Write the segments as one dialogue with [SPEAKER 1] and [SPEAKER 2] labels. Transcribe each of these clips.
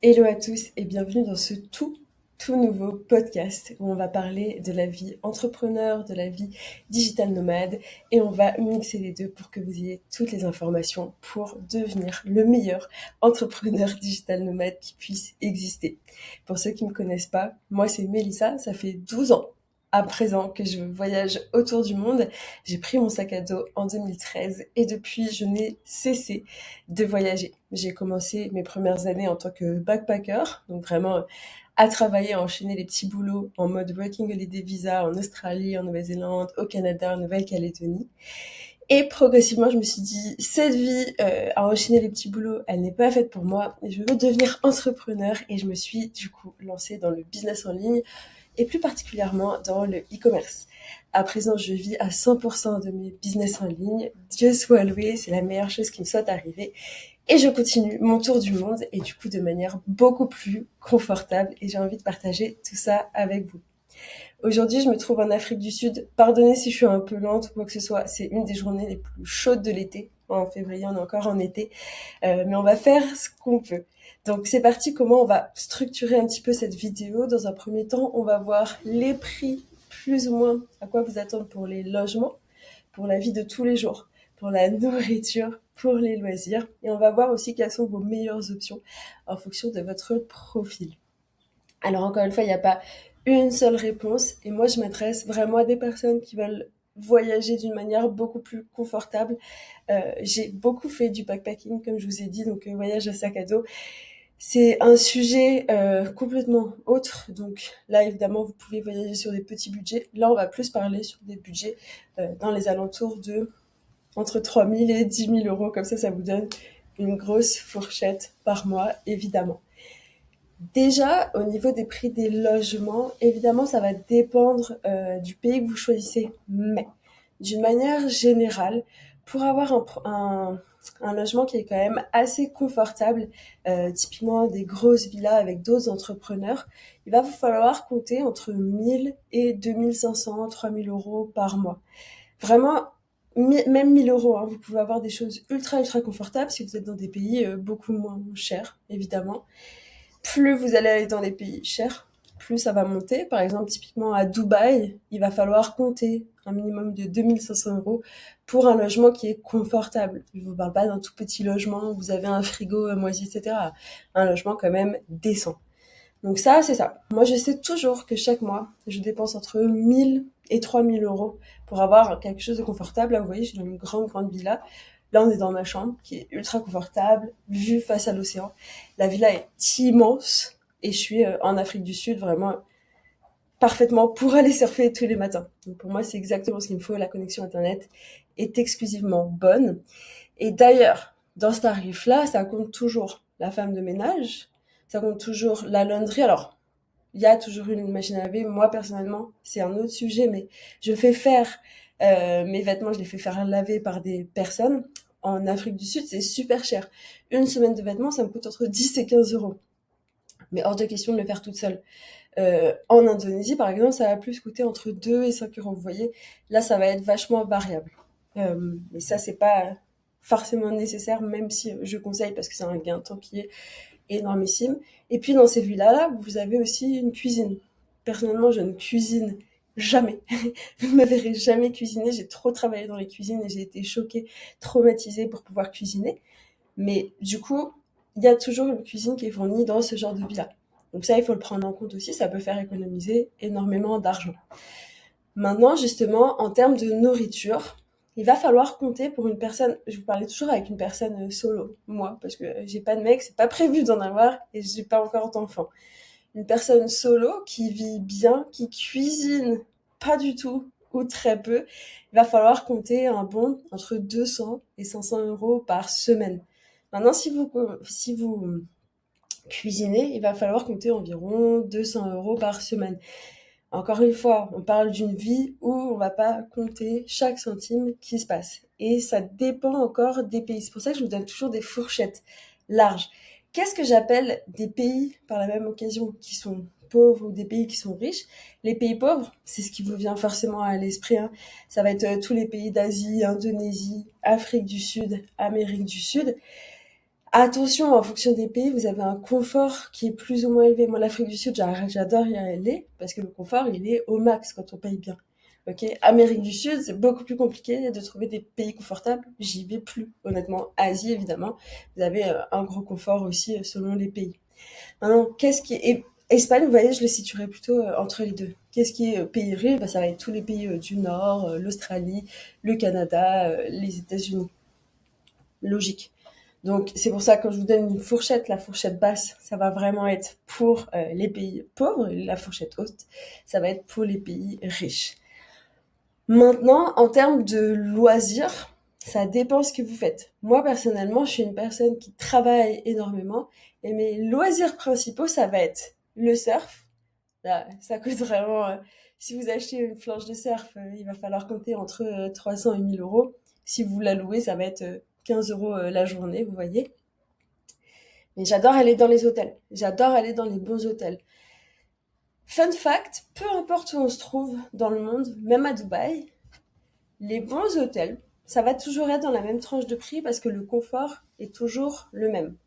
[SPEAKER 1] Hello à tous et bienvenue dans ce tout nouveau podcast où on va parler de la vie entrepreneur, de la vie digital nomade et on va mixer les deux pour que vous ayez toutes les informations pour devenir le meilleur entrepreneur digital nomade qui puisse exister. Pour ceux qui ne me connaissent pas, moi c'est Mélissa, ça fait 12 ans à présent que je voyage autour du monde. J'ai pris mon sac à dos en 2013 et depuis je n'ai cessé de voyager. J'ai commencé mes premières années en tant que backpacker, donc vraiment à travailler, à enchaîner les petits boulots en mode working holiday visa en Australie, en Nouvelle-Zélande, au Canada, en Nouvelle-Calédonie. Et progressivement, je me suis dit, cette vie à enchaîner les petits boulots, elle n'est pas faite pour moi. Et je veux devenir entrepreneur et je me suis du coup lancée dans le business en ligne et plus particulièrement dans le e-commerce. À présent, je vis à 100% de mes business en ligne. Dieu soit loué, c'est la meilleure chose qui me soit arrivée. Et je continue mon tour du monde et du coup de manière beaucoup plus confortable et j'ai envie de partager tout ça avec vous. Aujourd'hui, je me trouve en Afrique du Sud. Pardonnez si je suis un peu lente ou quoi que ce soit. C'est une des journées les plus chaudes de l'été. En février, on est encore en été. Mais on va faire ce qu'on peut. Donc c'est parti, comment on va structurer un petit peu cette vidéo. Dans un premier temps, on va voir les prix plus ou moins à quoi vous attendre pour les logements, pour la vie de tous les jours, pour la nourriture, pour les loisirs. Et on va voir aussi quelles sont vos meilleures options en fonction de votre profil. Alors encore une fois, il n'y a pas une seule réponse et moi je m'adresse vraiment à des personnes qui veulent voyager d'une manière beaucoup plus confortable. J'ai beaucoup fait du backpacking comme je vous ai dit, donc voyage à sac à dos. C'est un sujet complètement autre, donc là évidemment vous pouvez voyager sur des petits budgets. Là on va plus parler sur des budgets dans les alentours de entre 3 000 et 10 000 euros, comme ça vous donne une grosse fourchette par mois évidemment. Déjà, au niveau des prix des logements, évidemment, ça va dépendre du pays que vous choisissez. Mais, d'une manière générale, pour avoir un logement qui est quand même assez confortable, typiquement des grosses villas avec d'autres entrepreneurs, il va vous falloir compter entre 1 000 et 2 500, 3 000 euros par mois. Vraiment, même 1 000 euros, hein, vous pouvez avoir des choses ultra confortables si vous êtes dans des pays beaucoup moins chers, évidemment. Plus vous allez aller dans les pays chers, plus ça va monter. Par exemple, typiquement à Dubaï, il va falloir compter un minimum de 2 500 euros pour un logement qui est confortable. Je vous parle pas d'un tout petit logement où vous avez un frigo moisi, etc. Un logement quand même décent. Donc ça, c'est ça. Moi, je sais toujours que chaque mois, je dépense entre 1 000 et 3 000 euros pour avoir quelque chose de confortable. Là, vous voyez, je suis dans une grande villa. Là, on est dans ma chambre qui est ultra confortable, vue face à l'océan. La villa est immense et je suis en Afrique du Sud, vraiment parfaitement pour aller surfer tous les matins. Donc pour moi, c'est exactement ce qu'il me faut. La connexion Internet est exclusivement bonne. Et d'ailleurs, dans ce tarif-là, ça compte toujours la femme de ménage, ça compte toujours la laundry. Alors, il y a toujours une machine à laver. Moi, personnellement, c'est un autre sujet, mais je fais faire mes vêtements, je les fais faire laver par des personnes. En Afrique du Sud, c'est super cher. Une semaine de vêtements, ça me coûte entre 10 et 15 euros. Mais hors de question de le faire toute seule. En Indonésie, par exemple, ça va plus coûter entre 2 et 5 euros. Vous voyez, là, ça va être vachement variable. Mais ça, c'est pas forcément nécessaire, même si je conseille parce que c'est un gain de temps qui est énormissime. Et puis dans ces villas-là, vous avez aussi une cuisine. Personnellement, je ne cuisine jamais. Vous ne me verrez jamais cuisiner. J'ai trop travaillé dans les cuisines et j'ai été choquée, traumatisée pour pouvoir cuisiner. Mais du coup, il y a toujours une cuisine qui est fournie dans ce genre de villa. Donc ça, il faut le prendre en compte aussi. Ça peut faire économiser énormément d'argent. Maintenant, justement, en termes de nourriture, il va falloir compter pour une personne. Je vous parlais toujours avec une personne solo, moi, parce que j'ai pas de mec, c'est pas prévu d'en avoir et j'ai pas encore d'enfant. Une personne solo qui vit bien, qui cuisine pas du tout ou très peu, il va falloir compter un bon entre 200 et 500 euros par semaine. Maintenant, si vous cuisinez, il va falloir compter environ 200 euros par semaine. Encore une fois, on parle d'une vie où on va pas compter chaque centime qui se passe. Et ça dépend encore des pays. C'est pour ça que je vous donne toujours des fourchettes larges. Qu'est-ce que j'appelle des pays, par la même occasion, qui sont pauvres ou des pays qui sont riches? Les pays pauvres, c'est ce qui vous vient forcément à l'esprit, hein. Ça va être tous les pays d'Asie, Indonésie, Afrique du Sud, Amérique du Sud. Attention, en fonction des pays, vous avez un confort qui est plus ou moins élevé. Moi, l'Afrique du Sud, j'adore y aller parce que le confort, il est au max quand on paye bien. Ok, Amérique du Sud, c'est beaucoup plus compliqué de trouver des pays confortables. J'y vais plus, honnêtement. Asie, évidemment, vous avez un gros confort aussi selon les pays. Maintenant, qu'est-ce qui est... Espagne, vous voyez, je le situerais plutôt entre les deux. Qu'est-ce qui est pays riche? Bah, ça va être tous les pays du Nord, l'Australie, le Canada, les États-Unis. Logique. Donc, c'est pour ça que quand je vous donne une fourchette, la fourchette basse, ça va vraiment être pour les pays pauvres, et la fourchette haute, ça va être pour les pays riches. Maintenant, en termes de loisirs, ça dépend ce que vous faites. Moi, personnellement, je suis une personne qui travaille énormément et mes loisirs principaux, ça va être le surf. Là, ça coûte vraiment... si vous achetez une planche de surf, il va falloir compter entre 300 et 1000 euros. Si vous la louez, ça va être 15 euros la journée, vous voyez. Mais j'adore aller dans les hôtels. J'adore aller dans les bons hôtels. Fun fact, peu importe où on se trouve dans le monde, même à Dubaï, les bons hôtels, ça va toujours être dans la même tranche de prix parce que le confort est toujours le même,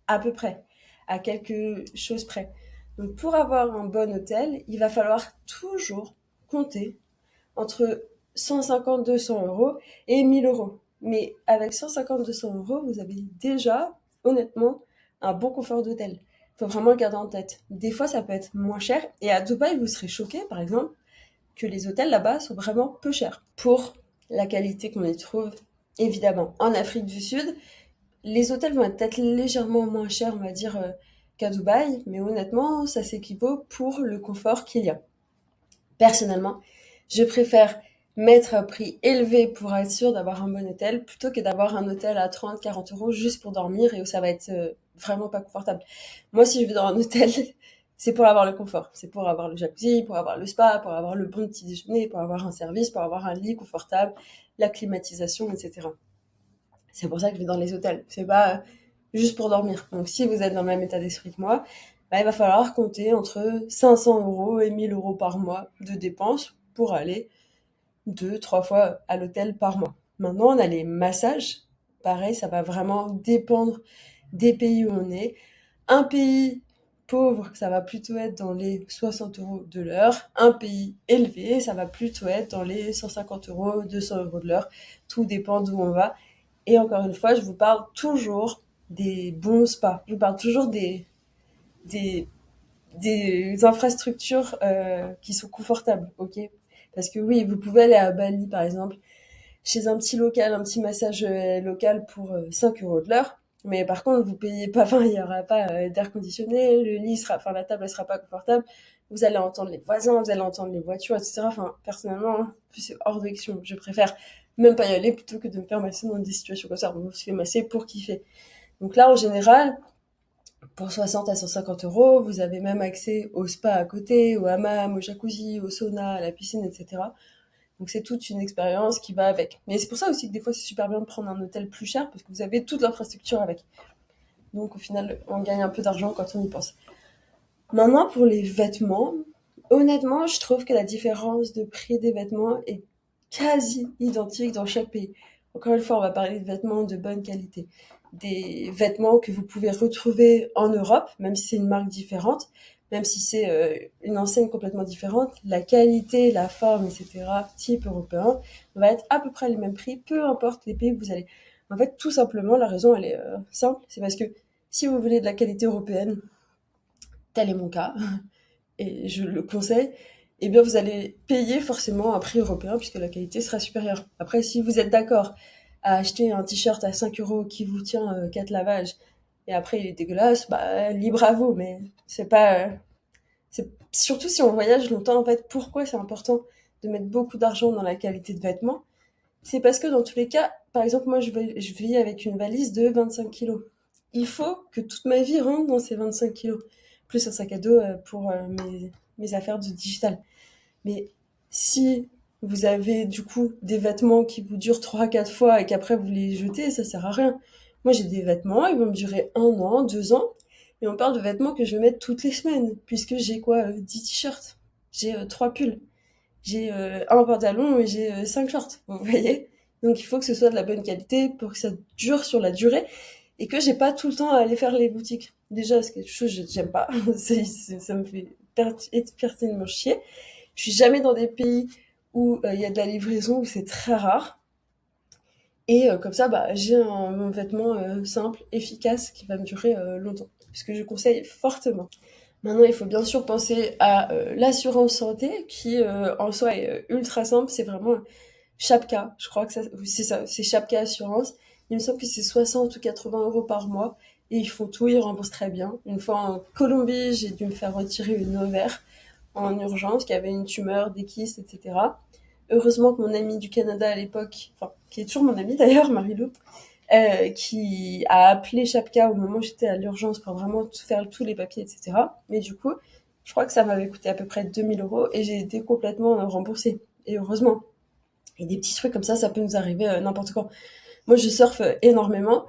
[SPEAKER 1] à peu près, à quelque chose près. Donc pour avoir un bon hôtel, il va falloir toujours compter entre 150-200 euros et 1000 euros. Mais avec 150-200 euros, vous avez déjà, honnêtement, un bon confort d'hôtel. Il faut vraiment le garder en tête. Des fois, ça peut être moins cher. Et à Dubaï, vous serez choqué, par exemple, que les hôtels là-bas sont vraiment peu chers pour la qualité qu'on y trouve, évidemment. En Afrique du Sud, les hôtels vont être peut-être légèrement moins chers, on va dire, qu'à Dubaï, mais honnêtement, ça s'équivaut pour le confort qu'il y a. Personnellement, je préfère mettre un prix élevé pour être sûr d'avoir un bon hôtel plutôt que d'avoir un hôtel à 30-40 euros juste pour dormir et où ça va être vraiment pas confortable. Moi, si je vais dans un hôtel, c'est pour avoir le confort. C'est pour avoir le jacuzzi, pour avoir le spa, pour avoir le bon petit déjeuner, pour avoir un service, pour avoir un lit confortable, la climatisation, etc. C'est pour ça que je vais dans les hôtels. C'est pas juste pour dormir. Donc si vous êtes dans le même état d'esprit que moi, bah, il va falloir compter entre 500 euros et 1000 euros par mois de dépenses pour aller 2-3 fois à l'hôtel par mois. Maintenant, on a les massages. Pareil, ça va vraiment dépendre des pays où on est. Un pays pauvre, ça va plutôt être dans les 60 euros de l'heure. Un pays élevé, ça va plutôt être dans les 150 euros, 200 euros de l'heure. Tout dépend d'où on va. Et encore une fois, je vous parle toujours des bons spas. Je vous parle toujours des, des infrastructures qui sont confortables, ok? Parce que oui, vous pouvez aller à Bali, par exemple, chez un petit local, un petit massage local pour 5 euros de l'heure. Mais par contre, vous payez pas, enfin, il y aura pas d'air conditionné, le lit sera, enfin, la table, elle sera pas confortable. Vous allez entendre les voisins, vous allez entendre les voitures, etc. Enfin, personnellement, hein, c'est hors de question. Je préfère même pas y aller plutôt que de me faire masser dans des situations comme ça. On se fait masser pour kiffer. Donc là, en général, pour 60 à 150 euros, vous avez même accès au spa à côté, au hammam, au jacuzzi, au sauna, à la piscine, etc. Donc c'est toute une expérience qui va avec. Mais c'est pour ça aussi que des fois c'est super bien de prendre un hôtel plus cher parce que vous avez toute l'infrastructure avec. Donc au final, on gagne un peu d'argent quand on y pense. Maintenant pour les vêtements, honnêtement, je trouve que la différence de prix des vêtements est quasi identique dans chaque pays. Encore une fois, on va parler de vêtements de bonne qualité. Des vêtements que vous pouvez retrouver en Europe, même si c'est une marque différente, même si c'est une enseigne complètement différente, la qualité, la forme, etc., type européen, va être à peu près les mêmes prix, peu importe les pays où vous allez. En fait, tout simplement, la raison, elle est simple, c'est parce que si vous voulez de la qualité européenne, tel est mon cas, et je le conseille, eh bien vous allez payer forcément un prix européen puisque la qualité sera supérieure. Après, si vous êtes d'accord à acheter un t-shirt à 5 euros qui vous tient 4 lavages et après il est dégueulasse, bah libre à vous, mais c'est pas... c'est surtout si on voyage longtemps, en fait, pourquoi c'est important de mettre beaucoup d'argent dans la qualité de vêtements? C'est parce que dans tous les cas, par exemple, moi je vis avec une valise de 25 kilos. Il faut que toute ma vie rentre dans ces 25 kilos, plus un sac à dos pour mes affaires de digital. Mais si vous avez du coup des vêtements qui vous durent 3 4 fois et qu'après vous les jetez, ça sert à rien. Moi j'ai des vêtements, ils vont me durer 1 an, 2 ans, et on parle de vêtements que je vais mettre toutes les semaines, puisque j'ai quoi, 10 t-shirts, j'ai 3 pulls, j'ai un pantalon et j'ai 5 shorts, vous voyez. Donc il faut que ce soit de la bonne qualité pour que ça dure sur la durée. et que j'ai pas tout le temps à aller faire les boutiques. Déjà, c'est quelque chose que j'aime pas. Ça me fait personnellement chier. Je suis jamais dans des pays où il y a de la livraison, où c'est très rare. Et comme ça, bah, j'ai un vêtement simple, efficace, qui va me durer longtemps. Ce que je conseille fortement. Maintenant, il faut bien sûr penser à l'assurance santé, qui en soi est ultra simple. C'est vraiment Chapka. Je crois que oui, c'est ça, c'est Chapka Assurance. Il me semble que c'est 60 ou 80 € par mois. Et ils font tout, ils remboursent très bien. Une fois en Colombie, j'ai dû me faire retirer une ovaire en urgence, qui avait une tumeur, des kystes, etc. Heureusement que mon ami du Canada à l'époque, enfin, qui est toujours mon ami d'ailleurs, Marilou, qui a appelé Chapka au moment où j'étais à l'urgence pour vraiment faire tous les papiers, etc. Mais du coup, je crois que ça m'avait coûté à peu près 2 000 € et j'ai été complètement remboursée. Et heureusement. Et des petits trucs comme ça peut nous arriver n'importe quand. Moi, je surfe énormément.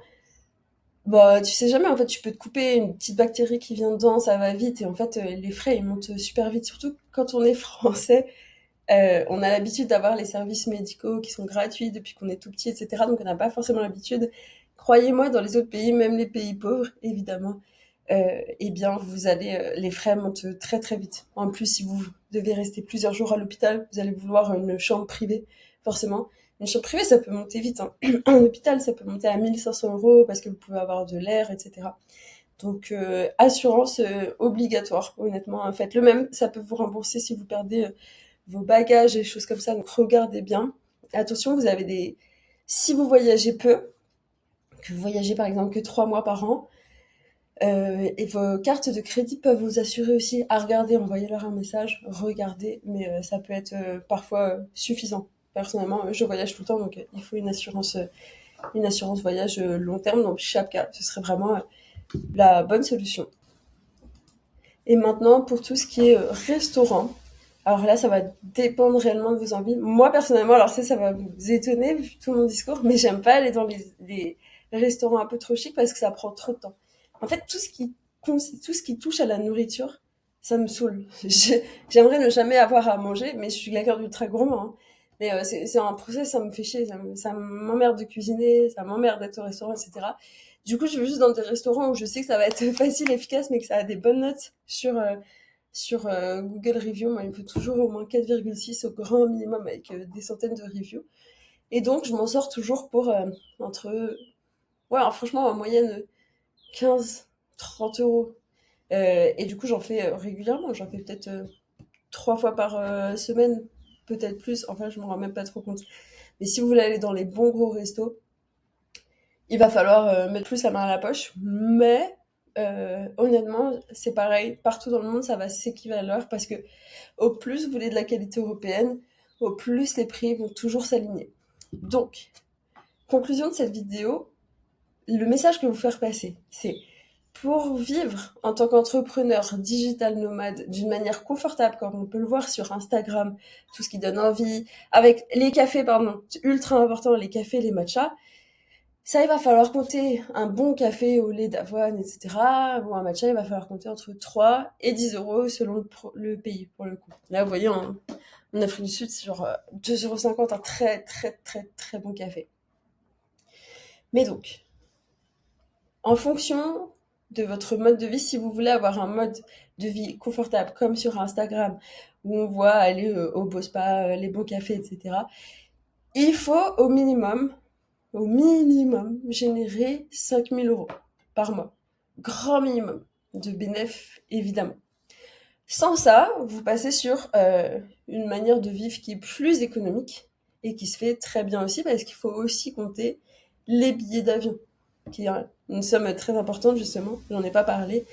[SPEAKER 1] Bah, tu sais jamais, en fait, tu peux te couper une petite bactérie qui vient dedans, ça va vite. Et en fait, les frais, ils montent super vite. Surtout quand on est français, on a l'habitude d'avoir les services médicaux qui sont gratuits depuis qu'on est tout petit, etc. Donc on n'a pas forcément l'habitude. Croyez-moi, dans les autres pays, même les pays pauvres, évidemment, eh bien, les frais montent très très vite. En plus, si vous devez rester plusieurs jours à l'hôpital, vous allez vouloir une chambre privée, forcément. Une chambre privée, ça peut monter vite, hein. Un hôpital, ça peut monter à 1 500 € parce que vous pouvez avoir de l'air, etc. Donc, assurance obligatoire, honnêtement, hein. Faites le même, ça peut vous rembourser si vous perdez vos bagages et choses comme ça. Donc, regardez bien. Attention, si vous voyagez peu, que vous voyagez par exemple que 3 mois par an, et vos cartes de crédit peuvent vous assurer aussi à regarder, envoyez-leur un message, regardez, mais ça peut être parfois suffisant. Personnellement, je voyage tout le temps, donc il faut une assurance voyage long terme, donc chaque cas, ce serait vraiment la bonne solution. Et maintenant, pour tout ce qui est restaurant, alors là, ça va dépendre réellement de vos envies. Moi, personnellement, alors ça va vous étonner vu tout mon discours, mais j'aime pas aller dans les restaurants un peu trop chics parce que ça prend trop de temps. En fait, tout ce qui touche à la nourriture, ça me saoule. J'aimerais ne jamais avoir à manger, mais je suis quelqu'un d'ultra gourmand, hein. Mais c'est un process, ça me fait chier, ça m'emmerde de cuisiner, ça m'emmerde d'être au restaurant, etc. Du coup, je vais juste dans des restaurants où je sais que ça va être facile, efficace, mais que ça a des bonnes notes sur Google Review. Moi, il me faut toujours au moins 4,6 au grand minimum avec des centaines de reviews. Et donc, je m'en sors toujours pour entre, ouais, alors, franchement, en moyenne 15-30 €. Et du coup, j'en fais régulièrement. J'en fais peut-être 3 fois par semaine, peut-être plus. Enfin, je me rends même pas trop compte. Mais si vous voulez aller dans les bons gros restos, il va falloir mettre plus la main à la poche. Mais honnêtement, c'est pareil. Partout dans le monde, ça va s'équivaloir parce que au plus vous voulez de la qualité européenne, au plus les prix vont toujours s'aligner. Donc, conclusion de cette vidéo, le message que vous faire passer, c'est pour vivre en tant qu'entrepreneur digital nomade d'une manière confortable, comme on peut le voir sur Instagram, tout ce qui donne envie, avec les cafés, pardon, ultra important, les cafés, les matchas, ça, il va falloir compter un bon café au lait d'avoine, etc. Ou un matcha, il va falloir compter entre 3 et 10 € selon le pays, pour le coup. Là, vous voyez, en Afrique du Sud, c'est genre 2,50 € un très, très, très, très bon café. Mais donc, en fonction de votre mode de vie, si vous voulez avoir un mode de vie confortable, comme sur Instagram, où on voit aller au beau spa, les bons cafés, etc., il faut au minimum, générer 5 000 € par mois. Grand minimum de bénéfices, évidemment. Sans ça, vous passez sur une manière de vivre qui est plus économique et qui se fait très bien aussi parce qu'il faut aussi compter les billets d'avion, qui est une somme très importante justement, j'en ai pas parlé.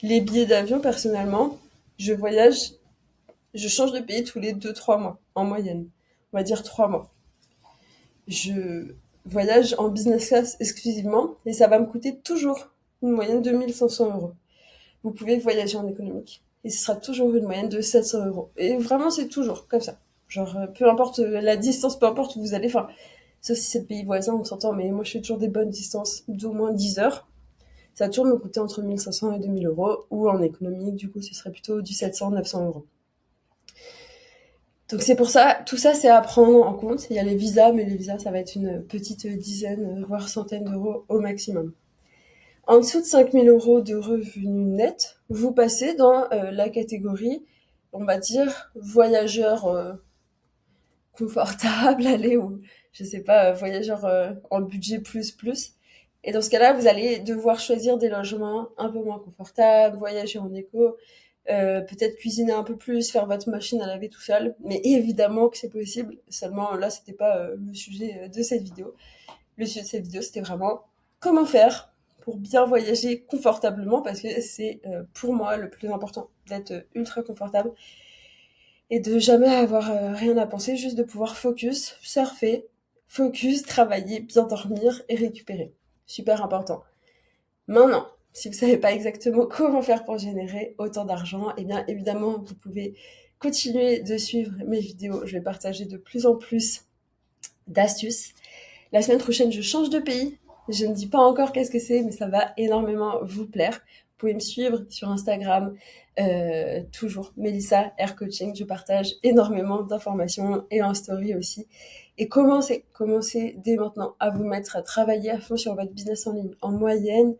[SPEAKER 1] Les billets d'avion, personnellement, je change de pays tous les 2-3 mois, en moyenne. On va dire 3 mois. Je voyage en business class exclusivement et ça va me coûter toujours une moyenne de 1 500 €. Vous pouvez voyager en économique et ce sera toujours une moyenne de 700 €. Et vraiment, c'est toujours comme ça. Genre, peu importe la distance, peu importe où vous allez, enfin, sauf si c'est le pays voisin, on s'entend, mais moi je fais toujours des bonnes distances d'au moins 10 heures. Ça va toujours me coûter entre 1 500 et 2 000 €, ou en économique, du coup, ce serait plutôt du 700-900 €. Donc c'est pour ça, tout ça c'est à prendre en compte. Il y a les visas, mais les visas ça va être une petite dizaine, voire centaine d'euros au maximum. En dessous de 5 000 € de revenus nets, vous passez dans la catégorie, on va dire, voyageurs confortables, allez, ou je sais pas, voyageurs en budget plus plus. Et dans ce cas-là, vous allez devoir choisir des logements un peu moins confortables, voyager en éco, peut-être cuisiner un peu plus, faire votre machine à laver tout seul. Mais évidemment que c'est possible. Seulement là, c'était pas le sujet de cette vidéo. Le sujet de cette vidéo, c'était vraiment comment faire pour bien voyager confortablement, parce que c'est pour moi le plus important d'être ultra confortable et de jamais avoir rien à penser, juste de pouvoir focus, surfer, focus, travailler, bien dormir et récupérer. Super important. Maintenant, si vous savez pas exactement comment faire pour générer autant d'argent, eh bien évidemment, vous pouvez continuer de suivre mes vidéos. Je vais partager de plus en plus d'astuces. La semaine prochaine, je change de pays. Je ne dis pas encore qu'est-ce que c'est, mais ça va énormément vous plaire. Vous pouvez me suivre sur Instagram, toujours Melissa Air Coaching. Je partage énormément d'informations et en story aussi. Et commencez dès maintenant à vous mettre à travailler à fond sur votre business en ligne. En moyenne,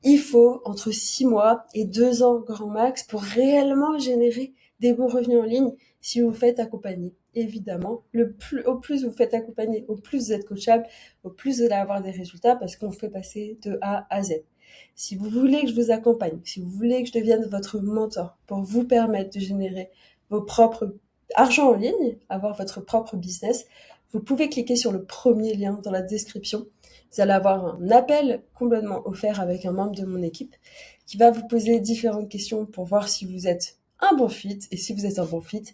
[SPEAKER 1] il faut entre 6 mois et 2 ans grand max pour réellement générer des bons revenus en ligne si vous faites accompagner. Évidemment, au plus vous faites accompagner, au plus vous êtes coachable, au plus vous allez avoir des résultats parce qu'on fait passer de A à Z. Si vous voulez que je vous accompagne, si vous voulez que je devienne votre mentor pour vous permettre de générer vos propres argent en ligne, avoir votre propre business, vous pouvez cliquer sur le premier lien dans la description. Vous allez avoir un appel complètement offert avec un membre de mon équipe qui va vous poser différentes questions pour voir si vous êtes un bon fit. Et si vous êtes un bon fit,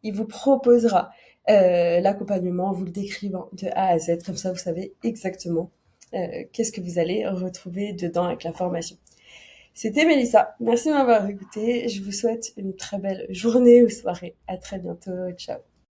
[SPEAKER 1] il vous proposera l'accompagnement en vous le décrivant de A à Z. Comme ça, vous savez exactement qu'est-ce que vous allez retrouver dedans avec la formation. C'était Melissa. Merci de m'avoir écouté. Je vous souhaite une très belle journée ou soirée. À très bientôt. Ciao.